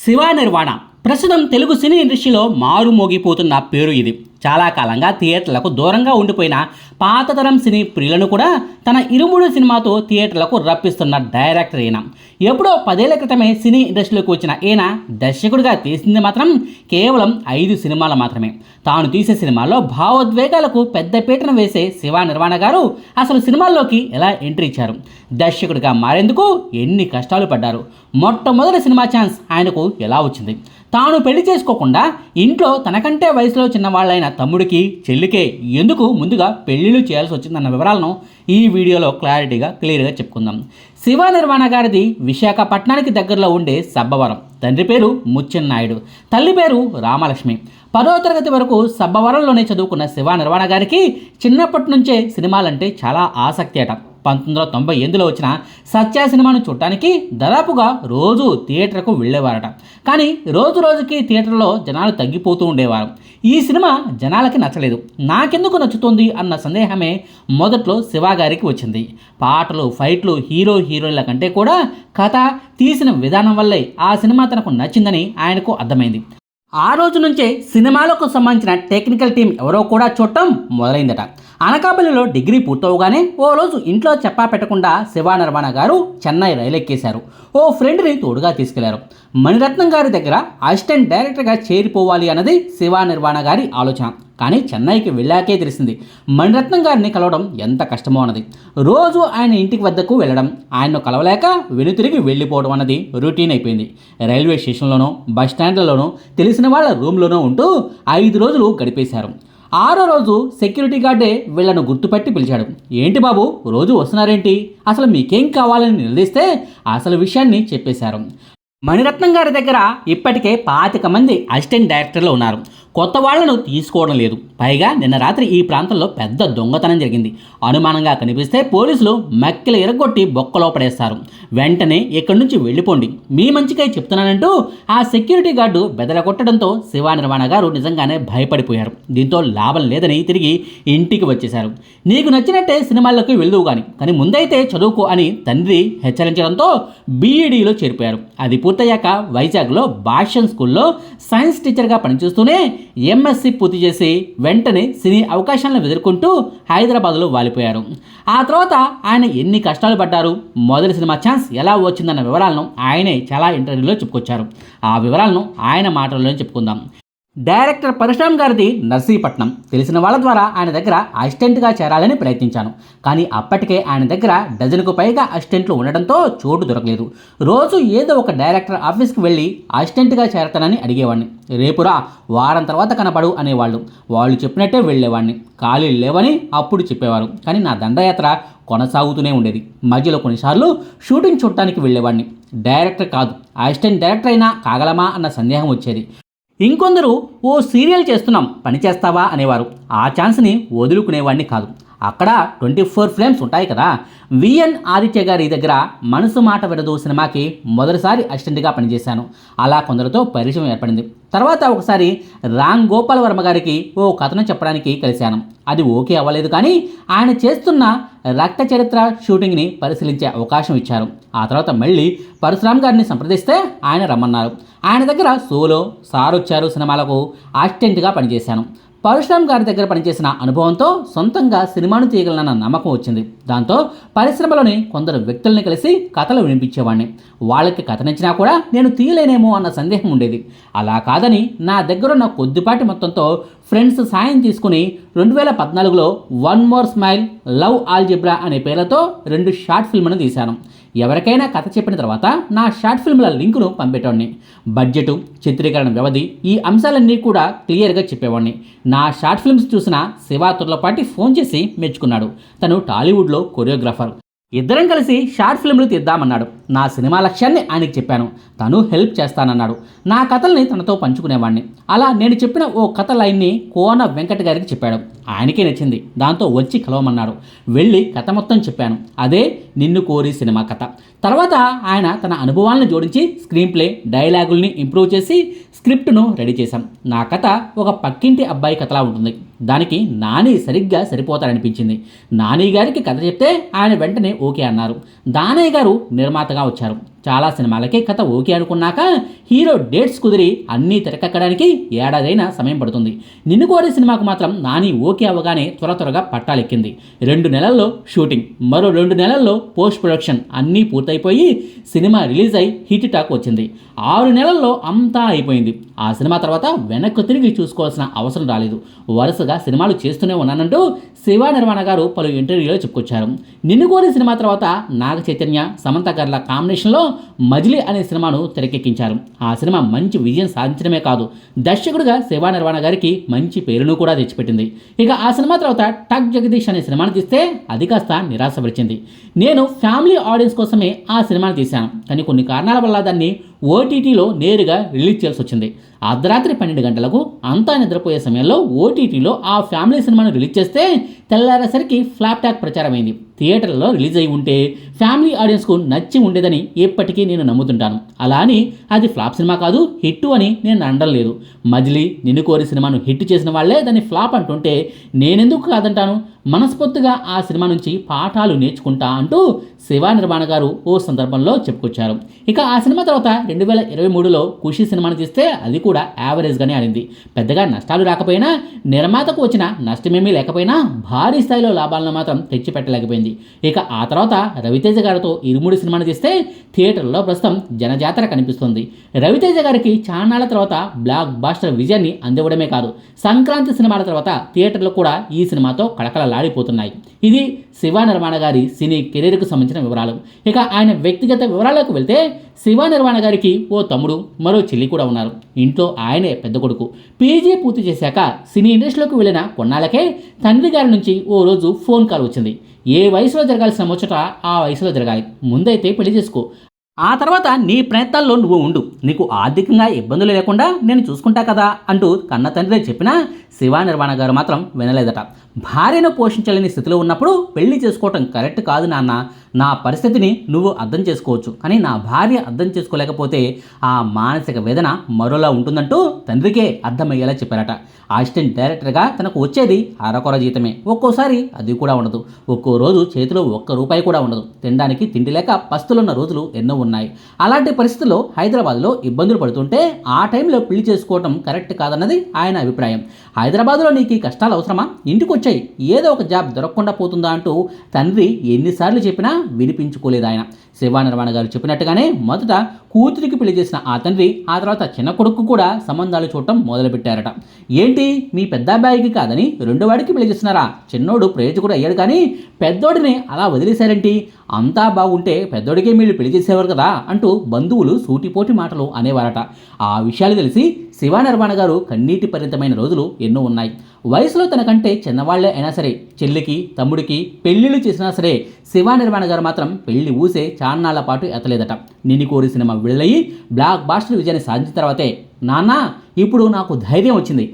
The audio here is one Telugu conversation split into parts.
శివ నిర్వాణ ప్రస్తుతం తెలుగు సినీ ఇండస్ట్రీలో మారుమోగిపోతున్న పేరు ఇది. చాలా కాలంగా థియేటర్లకు దూరంగా ఉండిపోయిన పాతతరం సినీ ప్రియులను కూడా తన ఇరుముడు సినిమాతో థియేటర్లకు రప్పిస్తున్న డైరెక్టర్ ఈయన. ఎప్పుడో 10 ఏళ్ల క్రితమే సినీ ఇండస్ట్రీలోకి వచ్చిన ఈయన దర్శకుడిగా తీసింది మాత్రం కేవలం 5 సినిమాలు మాత్రమే. తాను తీసే సినిమాల్లో భావోద్వేగాలకు పెద్ద పీటను వేసే శివ నిర్వాణ గారు అసలు సినిమాల్లోకి ఎలా ఎంట్రీ ఇచ్చారు, దర్శకుడిగా మారేందుకు ఎన్ని కష్టాలు పడ్డారు, మొట్టమొదటి సినిమా ఛాన్స్ ఆయనకు ఎలా వచ్చింది, తాను పెళ్లి చేసుకోకుండా ఇంట్లో తనకంటే వయసులో చిన్నవాళ్ళైన తమ్ముడికి చెల్లికే ఎందుకు ముందుగా పెళ్లిళ్ళు చేయాల్సి వచ్చిందన్న వివరాలను ఈ వీడియోలో క్లియర్గా చెప్పుకుందాం. శివ నిర్వాణ గారిది విశాఖపట్నానికి దగ్గరలో ఉండే సబ్బవరం. తండ్రి పేరు ముచ్చెన్నాయుడు, తల్లి పేరు రామలక్ష్మి. 10వ తరగతి వరకు సబ్బవరంలోనే చదువుకున్న శివ నిర్వాణ గారికి చిన్నప్పటి నుంచే సినిమాలంటే చాలా ఆసక్తి అట. 1998లో వచ్చిన సత్య సినిమాను చూడటానికి దాదాపుగా రోజు థియేటర్కు వెళ్ళేవారట. కానీ రోజుకి థియేటర్లో జనాలు తగ్గిపోతూ ఉండేవారు. ఈ సినిమా జనాలకి నచ్చలేదు, నాకెందుకు నచ్చుతుంది అన్న సందేహమే మొదట్లో శివ గారికి వచ్చింది. పాటలు, ఫైట్లు, హీరోయిన్ల కంటే కూడా కథ, తీసిన విధానం వల్లే ఆ సినిమా తనకు నచ్చిందని ఆయనకు అర్థమైంది. ఆ రోజు నుంచే సినిమాలకు సంబంధించిన టెక్నికల్ టీం ఎవరో కూడా చూడటం మొదలైందట. అనకాపల్లిలో డిగ్రీ పూర్తవగానే ఓ రోజు ఇంట్లో చెప్పా పెట్టకుండా శివ నిర్వాణ గారు చెన్నై రైలు ఎక్కేశారు. ఓ ఫ్రెండ్ని తోడుగా తీసుకెళ్లారు. మణిరత్నం గారి దగ్గర అసిస్టెంట్ డైరెక్టర్గా చేరిపోవాలి అన్నది శివ నిర్వాణ గారి ఆలోచన. కానీ చెన్నైకి వెళ్ళాకే తెలిసింది మణిరత్నం గారిని కలవడం ఎంత కష్టమో అన్నది. రోజు ఆయన ఇంటికి వద్దకు వెళ్ళడం, ఆయన్ను కలవలేక వెనుతిరిగి వెళ్ళిపోవడం అన్నది రొటీన్ అయిపోయింది. రైల్వే స్టేషన్లోనో, బస్ స్టాండ్లలోనో, తెలిసిన వాళ్ళ రూమ్లోనో ఉంటూ 5 రోజులు గడిపేశారు. 6వ రోజు సెక్యూరిటీ గార్డే వీళ్లను గుర్తుపట్టి పిలిచాడు. ఏంటి బాబు రోజు వస్తున్నారేంటి, అసలు మీకేం కావాలని నిలదీస్తే అసలు విషయాన్ని చెప్పేశారు. మణిరత్నం గారి దగ్గర ఇప్పటికే 25 మంది అసిస్టెంట్ డైరెక్టర్లు ఉన్నారు, కొత్త వాళ్లను తీసుకోవడం లేదు. పైగా నిన్న రాత్రి ఈ ప్రాంతంలో పెద్ద దొంగతనం జరిగింది. అనుమానంగా కనిపిస్తే పోలీసులు మక్కిలు ఎరగొట్టి బొక్కలో పడేస్తారు. వెంటనే ఇక్కడి నుంచి వెళ్ళిపోండి, మీ మంచికై చెప్తున్నానంటూ ఆ సెక్యూరిటీ గార్డు బెదరగొట్టడంతో శివ నిర్వాణ గారు నిజంగానే భయపడిపోయారు. దీంతో లాభం లేదని తిరిగి ఇంటికి వచ్చేశారు. నీకు నచ్చినట్టే సినిమాల్లోకి వెళ్దువు కానీ ముందైతే చదువుకో అని తండ్రి హెచ్చరించడంతో బీఈడీలో చేరిపోయారు. అది పూర్తయ్యాక వైజాగ్లో భాష్యం స్కూల్లో సైన్స్ టీచర్గా పనిచేస్తూనే ఎంఎస్సి పూర్తి చేసి వెంటనే సినీ అవకాశాలను ఎదుర్కొంటూ హైదరాబాద్లో వాలిపోయారు. ఆ తర్వాత ఆయన ఎన్ని కష్టాలు పడ్డారు, మొదటి సినిమా ఛాన్స్ ఎలా వచ్చిందన్న వివరాలను ఆయనే చాలా ఇంటర్వ్యూలో చెప్పుకొచ్చారు. ఆ వివరాలను ఆయన మాటల్లోనే చెప్పుకుందాం. డైరెక్టర్ పరశురామ్ గారిది నర్సీపట్నం. తెలిసిన వాళ్ళ ద్వారా ఆయన దగ్గర అసిస్టెంట్గా చేరాలని ప్రయత్నించాను. కానీ అప్పటికే ఆయన దగ్గర డజన్కు పైగా అసిస్టెంట్లు ఉండడంతో చోటు దొరకలేదు. రోజు ఏదో ఒక డైరెక్టర్ ఆఫీస్కి వెళ్ళి అసిస్టెంట్గా చేరతానని అడిగేవాడిని. రేపురా, వారం తర్వాత కనపడు అనేవాళ్ళు. వాళ్ళు చెప్పినట్టే వెళ్ళేవాడిని. ఖాళీ లేవని అప్పుడు చెప్పేవారు. కానీ నా దండయాత్ర కొనసాగుతూనే ఉండేది. మధ్యలో కొన్నిసార్లు షూటింగ్ చూడటానికి వెళ్ళేవాడిని. డైరెక్టర్ కాదు, అసిస్టెంట్ డైరెక్టర్ అయినా కాగలమా అన్న సందేహం వచ్చేది. ఇంకొందరు ఓ సీరియల్ చేస్తున్నాం, పని చేస్తావా అనేవారు. ఆ ఛాన్స్ని వదులుకునేవాడిని కాదు. అక్కడ 24 ఫ్రేమ్స్ ఉంటాయి కదా. విఎన్ ఆదిత్య గారి దగ్గర మనసు మాట వినదు సినిమాకి మొదటిసారి అసిస్టెంట్గా పనిచేశాను. అలా కొందరితో పరిచయం ఏర్పడింది. తర్వాత ఒకసారి రామ్ గోపాల్ వర్మ గారికి ఓ కథను చెప్పడానికి కలిశాను. అది ఓకే అవ్వలేదు, కానీ ఆయన చేస్తున్న రక్త చరిత్ర షూటింగ్ని పరిశీలించే అవకాశం ఇచ్చారు. ఆ తర్వాత మళ్ళీ పరశురామ్ గారిని సంప్రదిస్తే ఆయన రమ్మన్నారు. ఆయన దగ్గర సోలో, సారొచ్చారు సినిమాలకు అసిస్టెంట్గా పనిచేశాను. పరశురామ్ గారి దగ్గర పనిచేసిన అనుభవంతో సొంతంగా సినిమాను తీయగలనన్న నమ్మకం వచ్చింది. దాంతో పరిశ్రమలోని కొందరు వ్యక్తుల్ని కలిసి కథలు వినిపించేవాడిని. వాళ్ళకి కథ నచ్చినా కూడా నేను తీయలేనేమో అన్న సందేహం ఉండేది. అలా కాదని నా దగ్గరున్న కొద్దిపాటి మొత్తంతో ఫ్రెండ్స్ సాయం తీసుకుని 2014లో one more smile, love algebra అనే పేర్లతో 2 షార్ట్ ఫిల్మ్ను తీశాను. ఎవరికైనా కథ చెప్పిన తర్వాత నా షార్ట్ ఫిల్మ్ల లింకును పంపేటోడిని. బడ్జెటు, చిత్రీకరణ వ్యవధి, ఈ అంశాలన్నీ కూడా క్లియర్గా చెప్పేవాడిని. నా షార్ట్ ఫిల్మ్స్ చూసిన శివ తుర్లపాటి ఫోన్ చేసి మెచ్చుకున్నాడు. తను టాలీవుడ్లో కొరియోగ్రాఫర్. ఇద్దరం కలిసి షార్ట్ ఫిల్మ్లు తీద్దామన్నాడు. నా సినిమా లక్ష్యాన్ని ఆయనకి చెప్పాను. తను హెల్ప్ చేస్తానన్నాడు. నా కథల్ని తనతో పంచుకునేవాడిని. అలా నేను చెప్పిన ఓ కథ లైన్ని కోన వెంకట గారికి చెప్పాడు. ఆయనకే నచ్చింది. దాంతో వచ్చి కలవమన్నాడు. వెళ్ళి కథ మొత్తం చెప్పాను. అదే నిన్ను కోరి సినిమా కథ. తర్వాత ఆయన తన అనుభవాలను జోడించి స్క్రీన్ ప్లే, డైలాగుల్ని ఇంప్రూవ్ చేసి స్క్రిప్ట్ను రెడీ చేశాం. నా కథ ఒక పక్కింటి అబ్బాయి కథలా ఉంటుంది. దానికి నాని సరిగ్గా సరిపోతారనిపించింది. నాని గారికి కథ చెప్తే ఆయన వెంటనే ఓకే అన్నారు. దానయ్య గారు నిర్మాతగా వచ్చారు. చాలా సినిమాలకి కథ ఓకే అనుకున్నాక హీరో డేట్స్ కుదిరి అన్నీ తెరకెక్కడానికి ఏడాదైనా సమయం పడుతుంది. నిన్ను కోరి సినిమాకు మాత్రం నాని ఓకే అవ్వగానే త్వరగా పట్టాలెక్కింది. 2 నెలల్లో షూటింగ్, మరో 2 నెలల్లో పోస్ట్ ప్రొడక్షన్ అన్నీ పూర్తయిపోయి సినిమా రిలీజ్ అయి హిట్ టాక్ వచ్చింది. 6 నెలల్లో అంతా అయిపోయింది. ఆ సినిమా తర్వాత వెనక్కు తిరిగి చూసుకోవాల్సిన అవసరం రాలేదు. వరుసగా సినిమాలు చేస్తూనే ఉన్నానంటూ శివ నిర్మాణ గారు పలు ఇంటర్వ్యూలో చెప్పుకొచ్చారు. నిన్ను కోరి సినిమా తర్వాత నాగ చైతన్య, సమంత గార్ల కాంబినేషన్లో మజిలీ అనే సినిమాను తెరకెక్కించారు. ఆ సినిమా మంచి విజయం సాధించడమే కాదు, దర్శకుడిగా శివ నిర్మాణ గారికి మంచి పేరును కూడా తెచ్చిపెట్టింది. ఇక ఆ సినిమా తర్వాత టక్ జగదీష్ అనే సినిమాను తీస్తే అది కాస్త నిరాశపరిచింది. నేను ఫ్యామిలీ ఆడియన్స్ కోసమే ఆ సినిమాను తీశాను, కానీ కొన్ని కారణాల వల్ల దాన్ని ఓటీటీలో నేరుగా రిలీజ్ చేయాల్సి వచ్చింది. అర్ధరాత్రి 12 గంటలకు అంతా నిద్రపోయే సమయంలో ఓటీటీలో ఆ ఫ్యామిలీ సినిమాను రిలీజ్ చేస్తే తెల్లారేసరికి ఫ్లాప్ టాక్ ప్రచారమైంది. థియేటర్లలో రిలీజ్ అయి ఉంటే ఫ్యామిలీ ఆడియన్స్కు నచ్చి ఉండేదని ఎప్పటికీ నేను నమ్ముతుంటాను. అలా అని అది ఫ్లాప్ సినిమా కాదు, హిట్ అని నేను అనడం లేదు. మజిలీ, నిన్ను కోరి సినిమాను హిట్ చేసిన వాళ్లే దాన్ని ఫ్లాప్ అంటుంటే నేనెందుకు కాదంటాను? మనస్ఫూర్తిగా ఆ సినిమా నుంచి పాఠాలు నేర్చుకుంటా అంటూ శివ నిర్మాణ గారు ఓ సందర్భంలో చెప్పుకొచ్చారు. ఇక ఆ సినిమా తర్వాత 2023లో ఖుషి సినిమాను తీస్తే అది కూడా యావరేజ్గానే ఆడింది. పెద్దగా నష్టాలు రాకపోయినా, నిర్మాతకు వచ్చిన నష్టమేమీ లేకపోయినా భారీ స్థాయిలో లాభాలను మాత్రం తెచ్చిపెట్టలేకపోయింది. ఇక ఆ తర్వాత రవితేజ గారితో ఇరుముడి సినిమాను తీస్తే థియేటర్లో ప్రస్తుతం జనజాతర కనిపిస్తుంది. రవితేజ గారికి చాన్నాళ్ల తర్వాత బ్లాక్ బాస్టర్ విజయాన్ని అందివ్వడమే కాదు, సంక్రాంతి సినిమాల తర్వాత థియేటర్లు కూడా ఈ సినిమాతో కళకళలాడిపోతున్నాయి. ఇది శివ నిర్మాణ గారి సినీ కెరీర్కు సంబంధించిన వివరాలు. ఇక ఆయన వ్యక్తిగత వివరాలకు వెళ్తే శివ నిర్మాణ గారికి ఓ తమ్ముడు, మరో చెల్లి కూడా ఉన్నారు. ఇంట్లో ఆయనే పెద్ద కొడుకు. పీజీ పూర్తి చేశాక సినీ ఇండస్ట్రీలోకి వెళ్ళిన కొన్నాళ్ళకే తండ్రి గారి నుంచి ఓ రోజు ఫోన్ కాల్ వచ్చింది. ఏ వయసులో జరగాల్సిన ముచ్చట ఆ వయసులో జరగాలి, ముందైతే పెళ్లి చేసుకో, ఆ తర్వాత నీ ప్రయత్నాల్లో నువ్వు ఉండు, నీకు ఆర్థికంగా ఇబ్బందులు లేకుండా నేను చూసుకుంటా కదా అంటూ కన్న తండ్రి చెప్పినా శివ నిర్మాణ గారు మాత్రం వినలేదట. భార్యను పోషించలేని స్థితిలో ఉన్నప్పుడు పెళ్లి చేసుకోవటం కరెక్ట్ కాదు నాన్న, నా పరిస్థితిని నువ్వు అర్థం చేసుకోవచ్చు, కానీ నా భార్య అర్థం చేసుకోలేకపోతే ఆ మానసిక వేదన మరోలా ఉంటుందంటూ తండ్రికే అర్థమయ్యేలా చెప్పారట. అసిస్టెంట్ డైరెక్టర్గా తనకు వచ్చేది అరకొర జీతమే, ఒక్కోసారి అది కూడా ఉండదు, ఒక్కో రోజు చేతిలో ₹1 కూడా ఉండదు, తినడానికి తిండి లేక పస్తులున్న రోజులు ఎన్నో ఉన్నాయి. అలాంటి పరిస్థితుల్లో హైదరాబాద్లో ఇబ్బందులు పడుతుంటే ఆ టైంలో పెళ్లి చేసుకోవటం కరెక్ట్ కాదన్నది ఆయన అభిప్రాయం. హైదరాబాద్లో నీకు ఈ కష్టాలు అవసరమా, ఇంటికి వచ్చాయి, ఏదో ఒక జాబ్ దొరకకుండా పోతుందా అంటూ తండ్రి ఎన్నిసార్లు చెప్పినా వినిపించుకోలేదు ఆయన. శివ నిర్మాణ గారు చెప్పినట్టుగానే మొదట కూతురికి పెళ్లి చేసిన ఆ తండ్రి ఆ తర్వాత చిన్న కొడుకు కూడా సంబంధాలు చూడటం మొదలుపెట్టారట. ఏంటి మీ పెద్ద అబ్బాయికి కాదని రెండోవాడికి పెళ్లి చేస్తున్నారా, చిన్నోడు ప్రయోజకుడు అయ్యాడు కానీ పెద్దోడిని అలా వదిలేశారేంటి, అంతా బాగుంటే పెద్దోడికే మీరు పెళ్లి చేసేవారు కదా అంటూ బంధువులు సూటిపోటి మాటలు అనేవారట. ఆ విషయాలు తెలిసి శివ నిర్మాణ గారు కన్నీటి పరిమితమైన రోజులు ఎన్నో ఉన్నాయి. వయసులో తనకంటే చిన్నవాళ్లే అయినా సరే, చెల్లికి తమ్ముడికి పెళ్లిళ్ళు చేసినా సరే శివ నిర్మాణ గారు మాత్రం పెళ్లి ఊసే చాన్నాళ్ల పాటు ఎత్తలేదట. నిన్ను కోరి సినిమా విడుదలయ్యి బ్లాక్ బాస్టర్ విజయాన్ని సాధించిన తర్వాతే నాన్న ఇప్పుడు నాకు ధైర్యం వచ్చింది,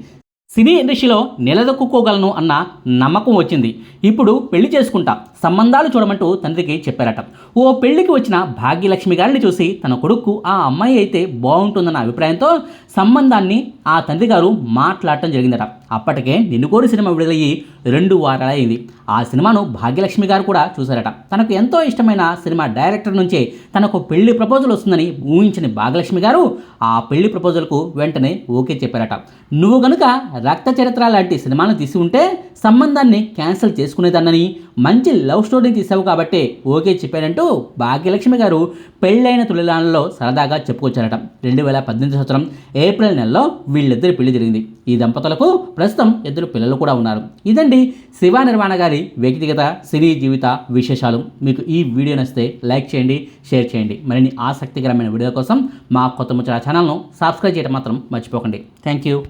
సినీ ఇండస్ట్రీలో నిలదొక్కుకోగలను అన్న నమ్మకం వచ్చింది, ఇప్పుడు పెళ్లి చేసుకుంటా, సంబంధాలు చూడమంటూ తండ్రికి చెప్పారట. ఓ పెళ్లికి వచ్చిన భాగ్యలక్ష్మి గారిని చూసి తన కొడుకు ఆ అమ్మాయి అయితే బాగుంటుందన్న అభిప్రాయంతో సంబంధాన్ని ఆ తండ్రి గారు మాట్లాడటం జరిగిందట. అప్పటికే నిన్ను కోరి సినిమా విడుదలయ్యి 2 వారాలైంది. ఆ సినిమాను భాగ్యలక్ష్మి గారు కూడా చూశారట. తనకు ఎంతో ఇష్టమైన సినిమా డైరెక్టర్ నుంచే తనకు పెళ్లి ప్రపోజల్ వస్తుందని ఊహించిన భాగ్యలక్ష్మి గారు ఆ పెళ్లి ప్రపోజల్కు వెంటనే ఓకే చెప్పారట. నువ్వు గనుక రక్త చరిత్ర లాంటి సినిమాను తీసి ఉంటే సంబంధాన్ని క్యాన్సిల్ చేసుకునేదాన్నని, మంచి లవ్ స్టోరీని తీసావు కాబట్టే ఓకే చెప్పారంటూ భాగ్యలక్ష్మి గారు పెళ్ళైన తొలినాళ్ళలో సరదాగా చెప్పుకొచ్చారట. 2018 సంవత్సరం ఏప్రిల్ నెలలో వీళ్ళిద్దరి పెళ్లి జరిగింది. ఈ దంపతులకు ప్రస్తుతం 2 పిల్లలు కూడా ఉన్నారు. ఇదండి శివ నిర్మాణ గారి వ్యక్తిగత సినీ జీవిత విశేషాలు. మీకు ఈ వీడియో నచ్చితే లైక్ చేయండి, షేర్ చేయండి. మరిన్ని ఆసక్తికరమైన వీడియో కోసం మా కొత్త ముచ్చట ఛానల్ను సబ్స్క్రైబ్ చేయడం మాత్రం మర్చిపోకండి. Thank you.